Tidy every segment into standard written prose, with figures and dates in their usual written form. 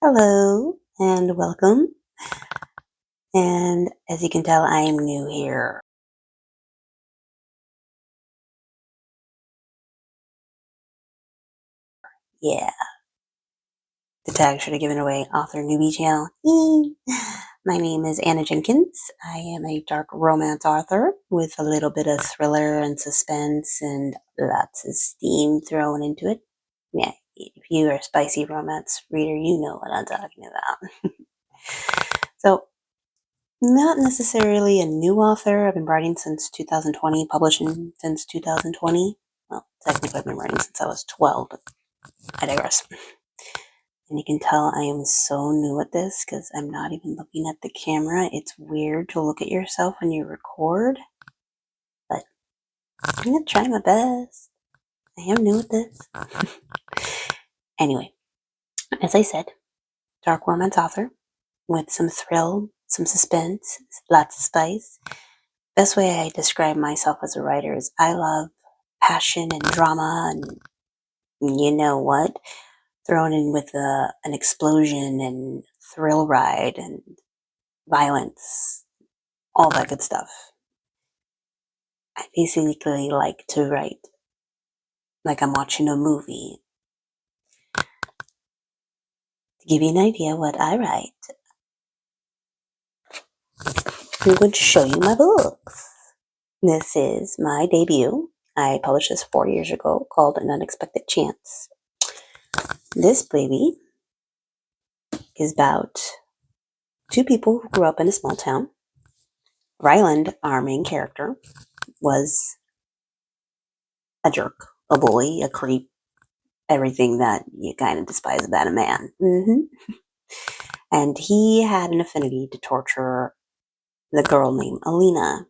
Hello and welcome. And as you can tell, I am new here. Yeah, the tag should have given away author newbie channel. My name is Anna Jenkins. I am a dark romance author with a little bit of thriller and suspense and lots of steam thrown into it. Yeah, if you are a spicy romance reader, you know what I'm talking about. So, not necessarily a new author. I've been writing since 2020, publishing since 2020. Well, technically, I've been writing since I was 12, but I digress. And you can tell I am so new at this because I'm not even looking at the camera. It's weird to look at yourself when you record, but I'm going to try my best. I am new at this. Anyway, as I said, dark romance author with some thrill, some suspense, lots of spice. Best way I describe myself as a writer is I love passion and drama and you know what? Thrown in with an explosion and thrill ride and violence, all that good stuff. I basically like to write like I'm watching a movie. To give you an idea what I write, I'm going to show you my books. This is my debut. I published this 4 years ago called An Unexpected Chance. This baby is about two people who grew up in a small town. Ryland, our main character, was a jerk, a bully, a creep, everything that you kind of despise about a man. And he had an affinity to torture the girl named Alina.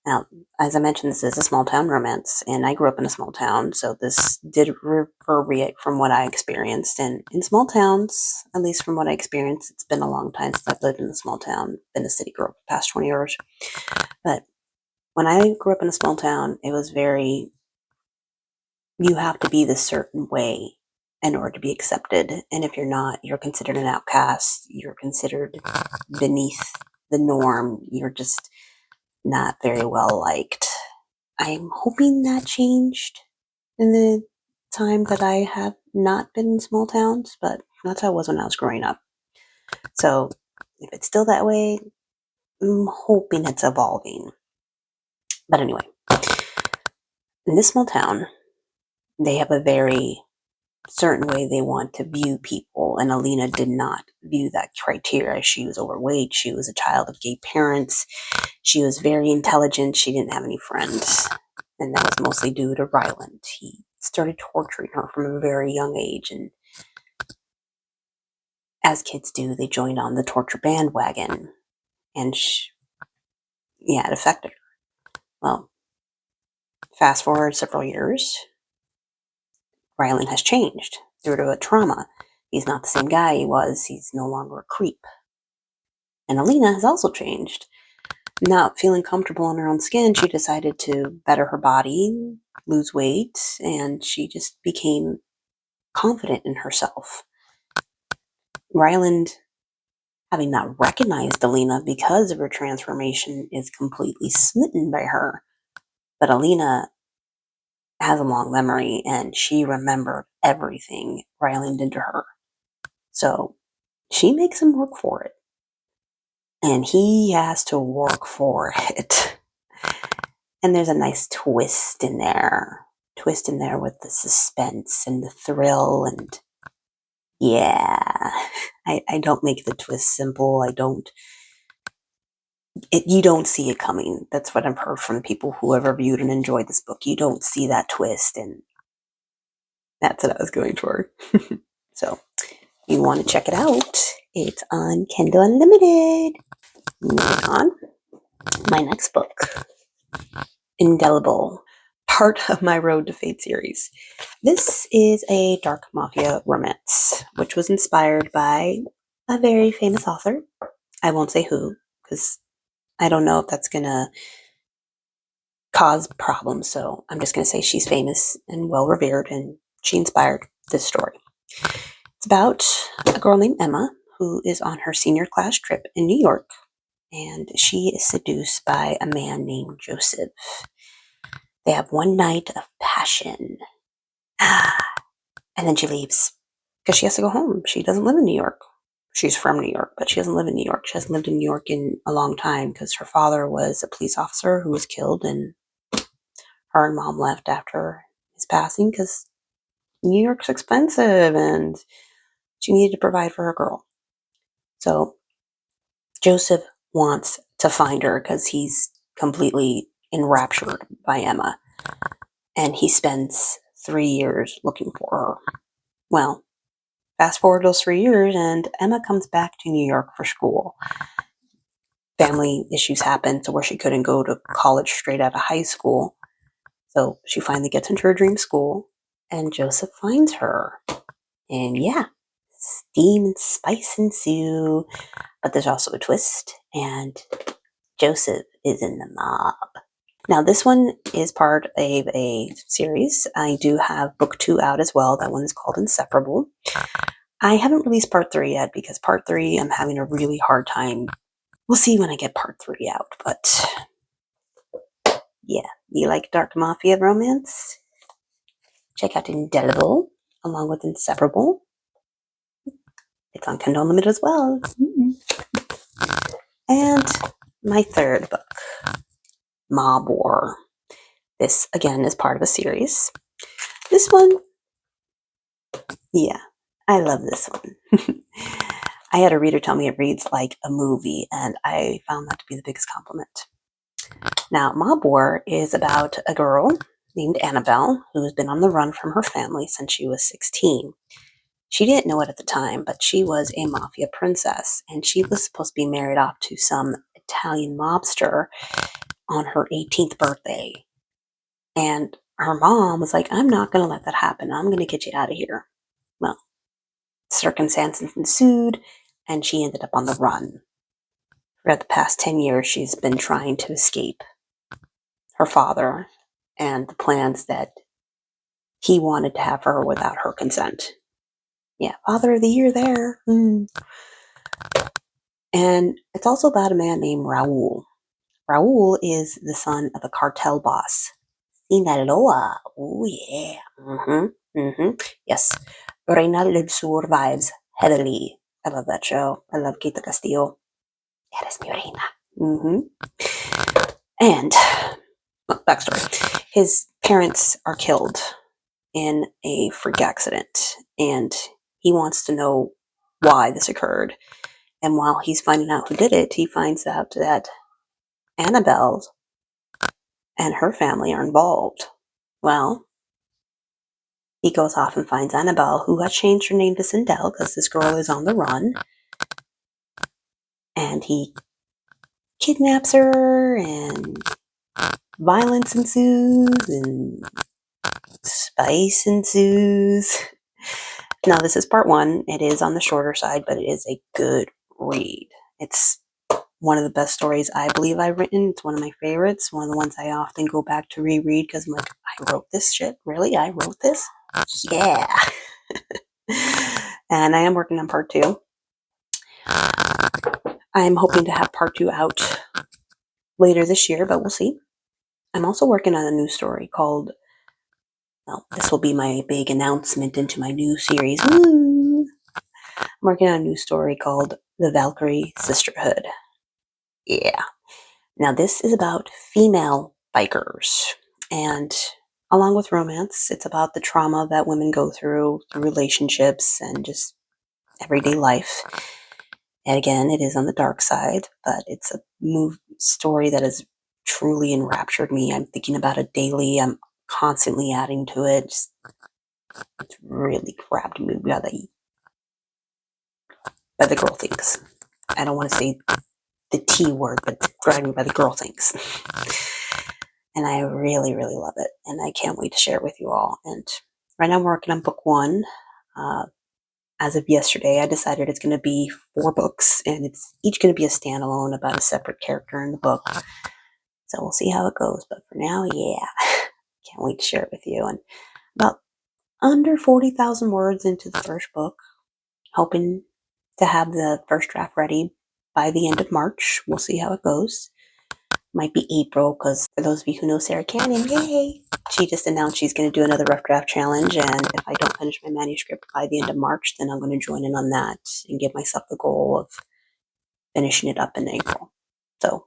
Now, as I mentioned, this is a small town romance, and I grew up in a small town, so this did reverberate from what I experienced. And in small towns, at least from what I experienced, it's been a long time since I've lived in a small town, been a city girl for the past 20 years. But when I grew up in a small town, it was very, you have to be this certain way in order to be accepted. And if you're not, you're considered an outcast. You're considered beneath the norm. You're just not very well liked. I'm hoping that changed in the time that I have not been in small towns, but that's how it was when I was growing up. So if it's still that way, I'm hoping it's evolving. But anyway, in this small town, they have a very certain way they want to view people, and Alina did not view that criteria. She was overweight, she was a child of gay parents, she was very intelligent, she didn't have any friends, and that was mostly due to Ryland. He started torturing her from a very young age, and as kids do, they joined on the torture bandwagon, and it affected her. Well, fast forward several years, Ryland has changed due to a trauma. He's not the same guy he was. He's no longer a creep. And Alina has also changed. Not feeling comfortable in her own skin, she decided to better her body, lose weight, and she just became confident in herself. Ryland, having not recognized Alina because of her transformation, is completely smitten by her. But Alina has a long memory and she remembered everything Ryland did to her. So she makes him work for it. And he has to work for it. And there's a nice twist in there. Twist in there with the suspense and the thrill. And yeah, I don't make the twist simple. You don't see it coming. That's what I've heard from people who have reviewed and enjoyed this book. You don't see that twist. And that's what I was going for. So you want to check it out. It's on Kindle Unlimited. Moving on. My next book, Indelible, part of my Road to Fate series. This is a dark mafia romance, which was inspired by a very famous author. I won't say who, because I don't know if that's going to cause problems. So I'm just going to say she's famous and well revered, and she inspired this story. It's It's about a girl named Emma who is on her senior class trip in New York, and she is seduced by a man named Joseph. They have one night of passion. And then she leaves because she has to go home. She doesn't live in New York. She's from New York, but she doesn't live in New York. She hasn't lived in New York in a long time because her father was a police officer who was killed, and her and mom left after his passing because New York's expensive and she needed to provide for her girl. So Joseph wants to find her because he's completely enraptured by Emma, and he spends 3 years looking for her. Well, fast forward those 3 years, and Emma comes back to New York for school. Family issues happen to where she couldn't go to college straight out of high school. So she finally gets into her dream school, and Joseph finds her. And yeah, steam and spice ensue. But there's also a twist, and Joseph is in the mob. Now, this one is part of a series. I do have book 2 out as well. That one is called Inseparable. I haven't released part 3 yet because part 3 I'm having a really hard time. We'll see when I get part 3 out, but yeah, you like dark mafia romance? Check out Indelible along with Inseparable. It's on Kindle Unlimited as well. And my third book, Mob War. This again is part of a series. This one, yeah, I love this one. I had a reader tell me it reads like a movie, and I found that to be the biggest compliment. Now, Mob War is about a girl named Annabelle who's been on the run from her family since she was 16. She didn't know it at the time, but she was a mafia princess, and she was supposed to be married off to some Italian mobster on her 18th birthday. And her mom was like, I'm not going to let that happen. I'm going to get you out of here. Well, circumstances ensued, and she ended up on the run. For the past 10 years, she's been trying to escape her father and the plans that he wanted to have for her without her consent. Yeah, Father of the Year there. And it's also about a man named Raul. Raul is the son of a cartel boss. Sinaloa. Oh, yeah. Yes. Reina del Sur vibes heavily. I love that show. I love Quita Castillo. Eres mi reina. And, well, backstory. His parents are killed in a freak accident, and he wants to know why this occurred. And while he's finding out who did it, he finds out that Annabelle and her family are involved. Well, he goes off and finds Annabelle, who has changed her name to Sindel because this girl is on the run. And he kidnaps her, and violence ensues, and spice ensues. Now, this is part 1. It is on the shorter side, but it is a good read. It's one of the best stories I believe I've written. It's one of my favorites. One of the ones I often go back to reread because I'm like, I wrote this shit? Really? I wrote this? Yeah. And I am working on part 2. I'm hoping to have part 2 out later this year, but we'll see. I'm also working on a new story called, well, this will be my big announcement into my new series. Woo! I'm working on a new story called The Valkyrie Sisterhood. Yeah. Now, this is about female bikers. And along with romance, it's about the trauma that women go through relationships and just everyday life. And again, it is on the dark side, but it's a story that has truly enraptured me. I'm thinking about it daily. I'm constantly adding to it. It's really grabbed me by the girl things. I don't want to say the T word, but it's grabbed me by the girl things. And I really, really love it. And I can't wait to share it with you all. And right now I'm working on book 1. As of yesterday, I decided it's going to be 4 books, and it's each going to be a standalone about a separate character in the book. So we'll see how it goes. But for now, yeah, can't wait to share it with you. And about under 40,000 words into the first book. hoping to have the first draft ready by the end of March. We'll see how it goes. Might be April, because for those of you who know Sarah Cannon, yay! She just announced she's going to do another rough draft challenge, and if I don't finish my manuscript by the end of March, then I'm going to join in on that and give myself the goal of finishing it up in April. So,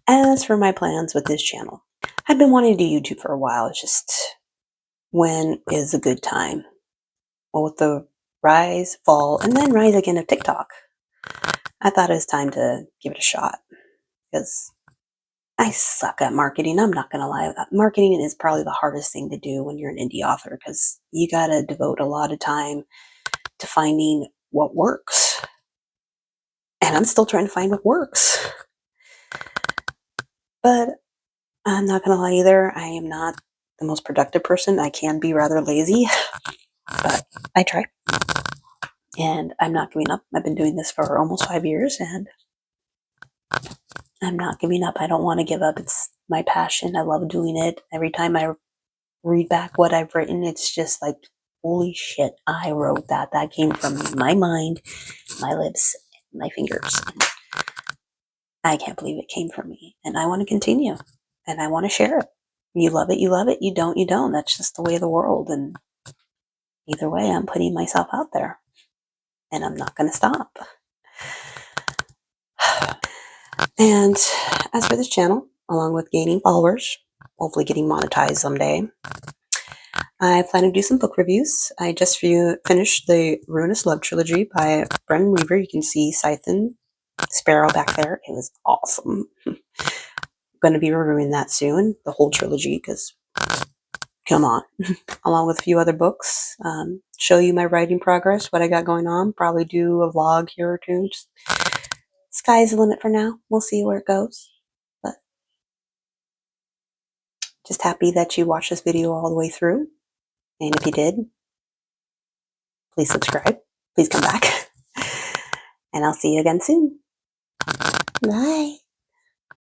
as for my plans with this channel, I've been wanting to do YouTube for a while. It's just, when is a good time? Well, with the rise, fall, and then rise again of TikTok, I thought it was time to give it a shot, because I suck at marketing. I'm not going to lie. Marketing is probably the hardest thing to do when you're an indie author, because you got to devote a lot of time to finding what works. And I'm still trying to find what works. But I'm not going to lie either. I am not the most productive person. I can be rather lazy, but I try. And I'm not giving up. I've been doing this for almost 5 years, and I'm not giving up. I don't want to give up. It's my passion. I love doing it. Every time I read back what I've written, it's just like, holy shit, I wrote that. That came from my mind, my lips, my fingers. And I can't believe it came from me. And I want to continue. And I want to share it. You love it, you love it. You don't, you don't. That's just the way of the world. And either way, I'm putting myself out there. And I'm not going to stop. And as for this channel, along with gaining followers, hopefully getting monetized someday, I plan to do some book reviews. I just finished the Ruinous Love trilogy by Brennan Weaver. You can see Scythen Sparrow back there. It was awesome. I'm going to be reviewing that soon, the whole trilogy, because come on. Along with a few other books. Show you my writing progress, what I got going on. Probably do a vlog here or two. Just, sky's the limit for now. We'll see where it goes. But just happy that you watched this video all the way through. And if you did, please subscribe. Please come back. And I'll see you again soon. Bye.